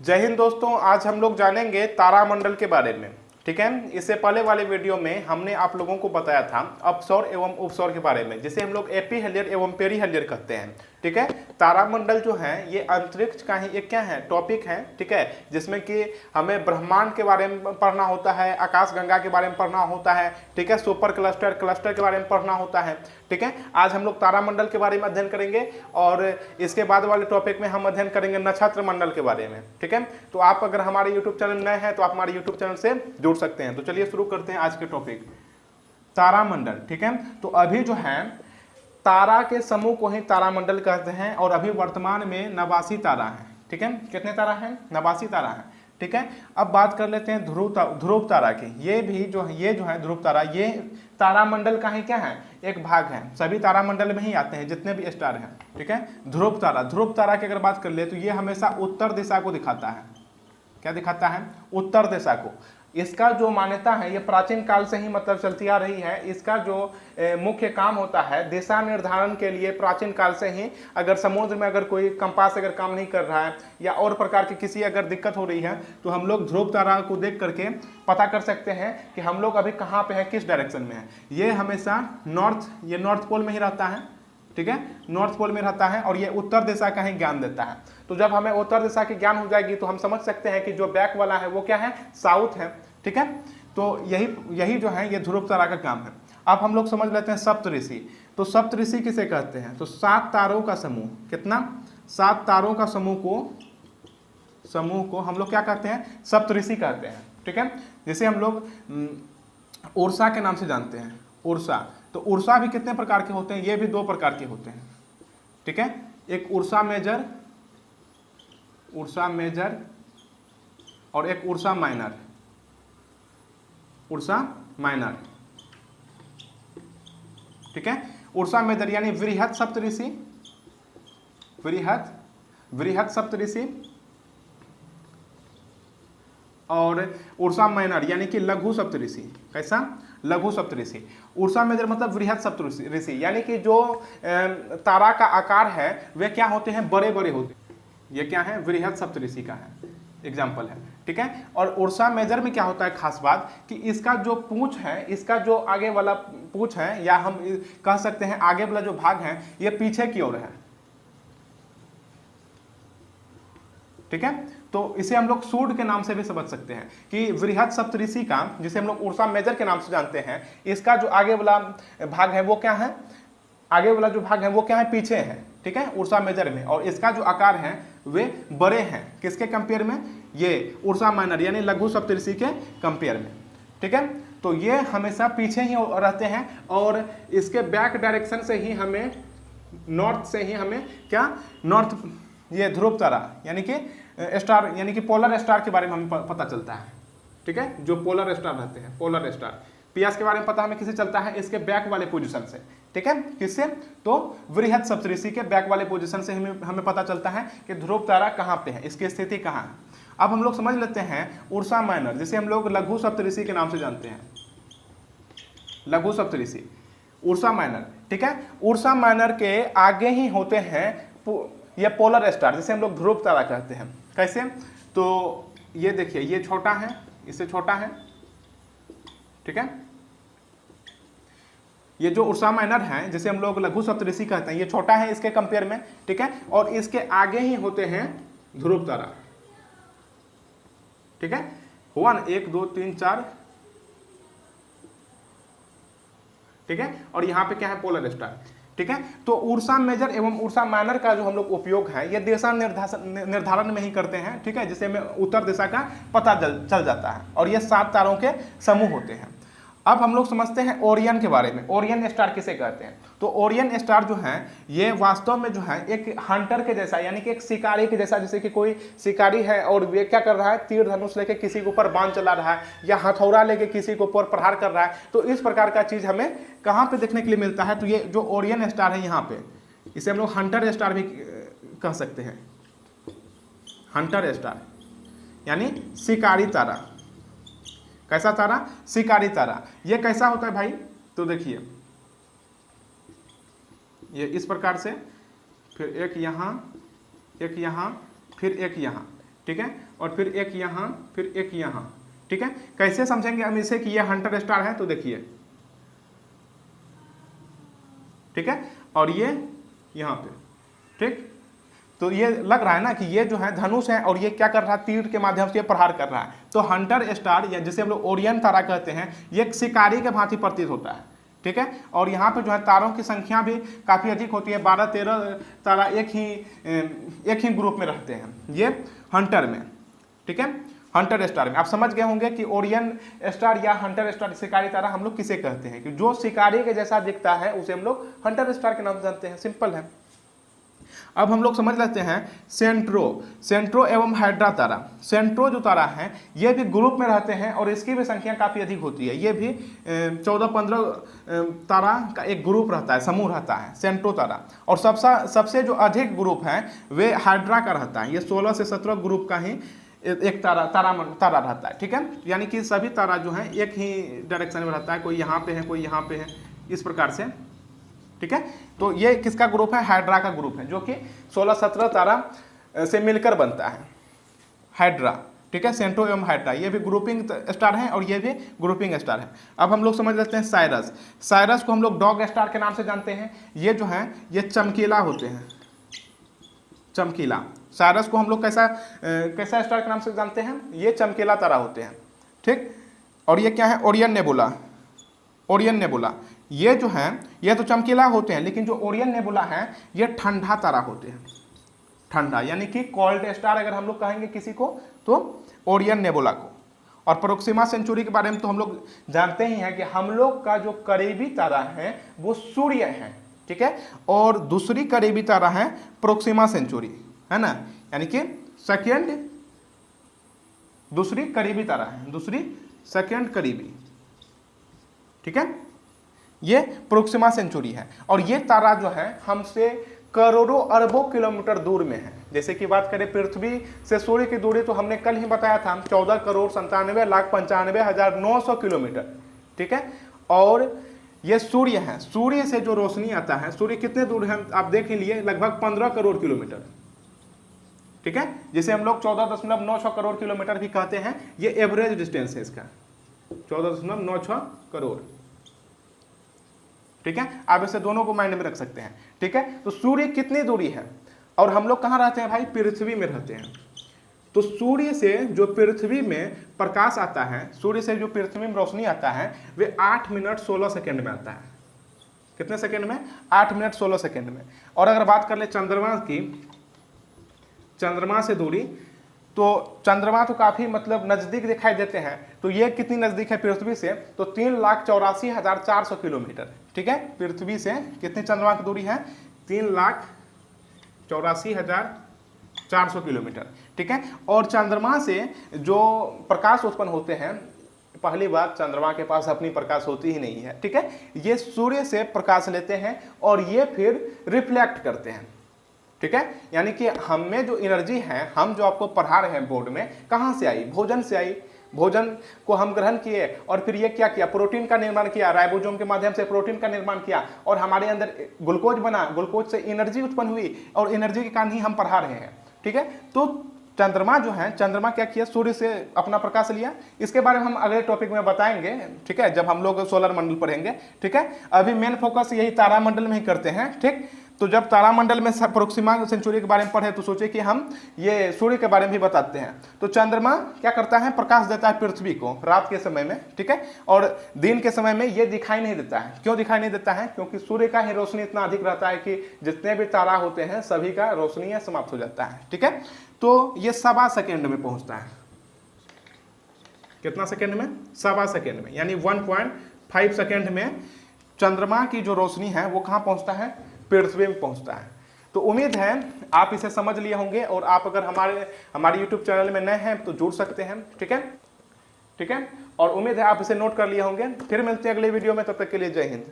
जय हिंद दोस्तों, आज हम लोग जानेंगे तारामंडल के बारे में। ठीक है, इससे पहले वाले वीडियो में हमने आप लोगों को बताया था अपसौर एवं उपसौर के बारे में, जिसे हम लोग एपीहेलियर एवं पेरीहेलियर कहते हैं। ठीक है, तारामंडल जो है ये अंतरिक्ष का ही एक क्या है, टॉपिक है। ठीक है, जिसमें कि हमें ब्रह्मांड के बारे में पढ़ना होता है, आकाशगंगा के बारे में पढ़ना होता है। ठीक है, सुपर क्लस्टर के बारे में पढ़ना होता है। ठीक है, आज हम लोग तारामंडल के बारे में अध्ययन करेंगे और इसके बाद वाले टॉपिक में हम अध्ययन करेंगे नक्षत्र मंडल के बारे में। ठीक है, तो आप अगर हमारे यूट्यूब चैनल नए हैं तो आप हमारे यूट्यूब चैनल से जुड़ सकते हैं। तो चलिए शुरू करते हैं आज के टॉपिक, तारामंडल। ठीक है, तो अभी जो है तारा के समूह को ही तारामंडल कहते हैं और अभी वर्तमान में 89 तारा है। ठीक है, कितने तारा हैं? 89 तारा है। ठीक है, अब बात कर लेते हैं ध्रुव तारा की। ये जो है ध्रुव तारा, ये तारामंडल का ही क्या है, एक भाग है। सभी तारामंडल में ही आते हैं जितने भी स्टार हैं। ठीक है, ध्रुव तारा की अगर बात कर ले तो ये हमेशा उत्तर दिशा को दिखाता है। क्या दिखाता है? उत्तर दिशा को। इसका जो मान्यता है ये प्राचीन काल से ही मतलब चलती आ रही है। इसका जो मुख्य काम होता है दिशा निर्धारण के लिए, प्राचीन काल से ही अगर समुद्र में अगर कोई कंपास अगर काम नहीं कर रहा है या और प्रकार की किसी अगर दिक्कत हो रही है तो हम लोग ध्रुव तारा को देख करके पता कर सकते हैं कि हम लोग अभी कहाँ पे है, किस डायरेक्शन में है। ये हमेशा नॉर्थ पोल में ही रहता है। ठीक है, नॉर्थ पोल में रहता है और ये उत्तर दिशा का ही ज्ञान देता है। तो जब हमें उत्तर दिशा की ज्ञान हो जाएगी तो हम समझ सकते हैं कि जो बैक वाला है वो क्या है, साउथ है। ठीक है, तो यही जो है ये ध्रुव तारा का काम है। अब हम लोग समझ लेते हैं सप्तऋषि। तो सप्तऋषि किसे कहते हैं? तो 7 तारों का समूह। कितना? 7 तारों का समूह को हम लोग क्या कहते हैं? सप्तऋषि कहते हैं। ठीक है, जिसे हम लोग उर्सा के नाम से जानते हैं। उर्सा, तो उर्सा भी कितने प्रकार के होते हैं? ये भी 2 प्रकार के होते हैं। ठीक है, एक उर्सा मेजर और एक उर्सा माइनर। ठीक है, उर्सा मेजर यानी वृहत सप्तऋषि और उर्सा माइनर यानी कि लघु सप्तऋषि। कैसा? लघु सप्तऋषि। उर्सा मेजर मतलब वृहत सप्तऋषि, यानी कि जो तारा का आकार है वे क्या होते हैं, बड़े बड़े होते हैं। ये क्या है? वृहत सप्तऋषि का है एग्जाम्पल है। ठीक है, और उर्सा मेजर में क्या होता है खास बात कि इसका जो पूंछ है, इसका जो आगे वाला पूंछ है, या हम कह सकते हैं आगे वाला जो भाग है ये पीछे की ओर है। ठीक है, तो इसे हम लोग सूर्य के नाम से भी समझ सकते हैं कि वृहत सप्तऋषि का, जिसे हम लोग उर्सा मेजर के नाम से जानते हैं, इसका जो आगे वाला भाग है वो क्या है, पीछे है। ठीक है, उर्सा मेजर में, और इसका जो आकार है वे बड़े हैं। किसके कंपेयर में? ये उर्सा माइनर यानी लघु सप्तऋषि के कंपेयर में। ठीक है, तो ये हमेशा पीछे ही रहते हैं और इसके बैक डायरेक्शन से ही हमें ये ध्रुव तारा यानी कि स्टार यानी कि पोलर स्टार के बारे में हमें पता चलता है। ठीक है, जो पोलर स्टार रहते हैं, पोलर स्टार, पियास के बारे में पता हमें किसे चलता है? इसके बैक वाले पोजीशन से। ठीक है, किससे? तो वृहत सप्तऋषि के बैक वाले पोजीशन से हमें पता चलता है कि ध्रुव तारा कहाँ पे है, इसकी स्थिति कहाँ है। अब हम लोग समझ लेते हैं उर्सा माइनर, जिसे हम लोग लघु सप्तऋषि के नाम से जानते हैं। लघु सप्तऋषि, उर्सा माइनर। ठीक है, उर्सा माइनर के आगे ही होते हैं ये पोलर स्टार, जिसे हम लोग ध्रुव तारा कहते हैं। कैसे? तो ये देखिए, ये छोटा है, इससे छोटा है। ठीक है, ये जो उर्सा माइनर है जिसे हम लोग लघु सप्तऋषि कहते हैं, ये छोटा है इसके कंपेयर में। ठीक है, और इसके आगे ही होते हैं ध्रुव तारा। ठीक है, हुआ ना, 1 2 3 4। ठीक है, और यहां पे क्या है? Polar star. ठीक है, तो उर्सा मेजर एवं उर्सा माइनर का जो हम लोग उपयोग है ये दिशा निर्धारण में ही करते हैं। ठीक है, जिससे हमें उत्तर दिशा का पता चल जाता है, और ये 7 तारों के समूह होते हैं। अब हम लोग समझते हैं ओरियन के बारे में। ओरियन स्टार किसे कहते हैं? तो ओरियन स्टार जो है ये वास्तव में जो है एक हंटर के जैसा, यानी कि एक शिकारी के जैसा, जैसे कि कोई शिकारी है और वे क्या कर रहा है, तीर धनुष लेके किसी के ऊपर बाण चला रहा है या हथौड़ा लेके किसी के ऊपर प्रहार कर रहा है। तो इस प्रकार का चीज हमें कहाँ पे देखने के लिए मिलता है? तो ये जो ओरियन स्टार है यहाँ पे, इसे हम लोग हंटर स्टार भी कह सकते हैं। हंटर स्टार यानी शिकारी तारा। कैसा तारा? शिकारी तारा। ये कैसा होता है भाई? तो देखिए, ये इस प्रकार से, फिर एक यहाँ, फिर एक यहाँ, ठीक है। और फिर एक यहाँ, फिर एक यहाँ, ठीक है। कैसे समझेंगे हम इसे कि ये हंटर स्टार है, तो देखिए, ठीक है, और ये यहाँ पे, ठीक। तो ये लग रहा है ना कि ये जो है धनुष है और ये क्या कर रहा है, तीर के माध्यम से प्रहार कर रहा है। तो हंटर स्टार या जिसे हम लोग ओरियन तारा कहते हैं, ये एक शिकारी के भांति प्रतीत होता है, ठीक है। और यहाँ पे जो है तारों की संख्या भी काफ़ी अधिक होती है, 12-13 तारा एक ही ग्रुप में रहते हैं ये हंटर में, ठीक है, हंटर स्टार में। आप समझ गए होंगे कि ओरियन स्टार या हंटर स्टार, शिकारी तारा हम लोग किसे कहते हैं, कि जो शिकारी के जैसा दिखता है उसे हम लोग हंटर स्टार के नाम से जानते हैं, सिंपल है। अब हम लोग समझ लेते हैं सेंट्रो एवं हाइड्रा तारा। सेंट्रो जो तारा है ये भी ग्रुप में रहते हैं और इसकी भी संख्या काफ़ी अधिक होती है। ये भी 14-15 तारा का एक ग्रुप रहता है, समूह रहता है सेंट्रो तारा। और सबसे जो अधिक ग्रुप है वे हाइड्रा का रहता है। ये 16 से 17 ग्रुप का ही एक तारा रहता है, ठीक है। यानी कि सभी तारा जो है एक ही डायरेक्शन में रहता है, कोई यहाँ पे है, कोई यहाँ पे है, इस प्रकार से, ठीक है। तो ये किसका ग्रुप है, हाइड्रा का ग्रुप है, जो कि 16-17 तारा से मिलकर बनता है हाइड्रा, ठीक है। सेंट्रो एवं हाइड्रा ये भी ग्रुपिंग स्टार है और ये भी ग्रुपिंग स्टार है। अब हम लोग समझ लेते हैं साइरस को हम लोग डॉग स्टार के नाम से जानते हैं। ये जो है ये चमकीला होते हैं, चमकीला। साइरस को हम लोग कैसा स्टार के नाम से जानते हैं, ये चमकीला तारा होते हैं, ठीक। और ये क्या है, ओरियन नेबुला। ये जो है ये तो चमकीला होते हैं, लेकिन जो ओरियन नेबुला है ये ठंडा तारा होते हैं, ठंडा, यानी कि कोल्ड स्टार अगर हम लोग कहेंगे किसी को तो ओरियन नेबुला को। और प्रोक्सिमा सेंचुरी के बारे में तो हम लोग जानते ही हैं कि हम लोग का जो करीबी तारा है वो सूर्य है, ठीक है। और दूसरी करीबी तारा है प्रोक्सिमा सेंचुरी, है ना, यानी कि दूसरी करीबी तारा है, दूसरी सेकंड करीबी, ठीक है। ये प्रोक्सिमा सेंचुरी है और ये तारा जो है हमसे करोड़ों अरबों किलोमीटर दूर में है। जैसे कि बात करें पृथ्वी से सूर्य की दूरी, तो हमने कल ही बताया था 14,97,95,900 किलोमीटर, ठीक है। और ये सूर्य है, सूर्य से जो रोशनी आता है, सूर्य कितने दूर है आप देख लिए, लगभग 15 करोड़ किलोमीटर, ठीक है। जिसे हम लोग 14.96 करोड़ किलोमीटर भी कहते हैं। ये एवरेज डिस्टेंस है इसका, 14.96 करोड़, ठीक है। आप इसे दोनों को माइंड में रख सकते हैं, ठीक है। तो सूर्य कितनी दूरी है और हम लोग कहाँ रहते हैं भाई, पृथ्वी में रहते हैं। तो सूर्य से जो पृथ्वी में प्रकाश आता है, सूर्य से जो पृथ्वी में रोशनी आता है, वे 8 मिनट 16 सेकेंड में आता है। कितने सेकेंड में, 8 मिनट 16 सेकेंड में। और अगर बात कर ले चंद्रमा की, चंद्रमा से दूरी, तो चंद्रमा तो काफ़ी मतलब नज़दीक दिखाई देते हैं। तो ये कितनी नज़दीक है पृथ्वी से, तो 3,84,400 किलोमीटर, ठीक है। पृथ्वी से कितनी चंद्रमा की दूरी है, 3,84,400 किलोमीटर, ठीक है। और चंद्रमा से जो प्रकाश उत्पन्न होते हैं, पहली बात चंद्रमा के पास अपनी प्रकाश होती ही नहीं है, ठीक है। ये सूर्य से प्रकाश लेते हैं और ये फिर रिफ्लेक्ट करते हैं, ठीक है। यानी कि हम में जो एनर्जी है, हम जो आपको पढ़ा रहे हैं बोर्ड में, कहाँ से आई, भोजन से आई। भोजन को हम ग्रहण किए और फिर ये क्या किया, प्रोटीन का निर्माण किया, राइबोसोम के माध्यम से प्रोटीन का निर्माण किया और हमारे अंदर ग्लूकोज बना, ग्लूकोज से एनर्जी उत्पन्न हुई और एनर्जी के कारण ही हम पढ़ा रहे हैं, ठीक है। तो चंद्रमा जो है, चंद्रमा क्या किया, सूर्य से अपना प्रकाश लिया। इसके बारे में हम अगले टॉपिक में बताएंगे, ठीक है, जब हम लोग सोलर मंडल पढ़ेंगे, ठीक है। अभी मेन फोकस यही तारामंडल में ही करते हैं, ठीक। तो जब तारामंडल में प्रोक्सिमा सेंचुरी के बारे में पढ़े तो सोचे कि हम ये सूर्य के बारे में भी बताते हैं। तो चंद्रमा क्या करता है, प्रकाश देता है पृथ्वी को रात के समय में, ठीक है। और दिन के समय में ये दिखाई नहीं देता है। क्यों दिखाई नहीं देता है, क्योंकि सूर्य का ही रोशनी इतना अधिक रहता है कि जितने भी तारा होते हैं सभी का रोशनी समाप्त हो जाता है, ठीक है। तो ये 1.25 सेकेंड में पहुंचता है। कितना सेकेंड में, 1.25 सेकेंड में, यानी 1.5 सेकेंड में चंद्रमा की जो रोशनी है वो कहाँ पहुंचता है, पृथ्वी में पहुंचता है। तो उम्मीद है आप इसे समझ लिए होंगे और आप अगर हमारे YouTube चैनल में नए हैं तो जुड़ सकते हैं, ठीक है, ठीक है। और उम्मीद है आप इसे नोट कर लिए होंगे। फिर मिलते हैं अगले वीडियो में, तब तक के लिए जय हिंद।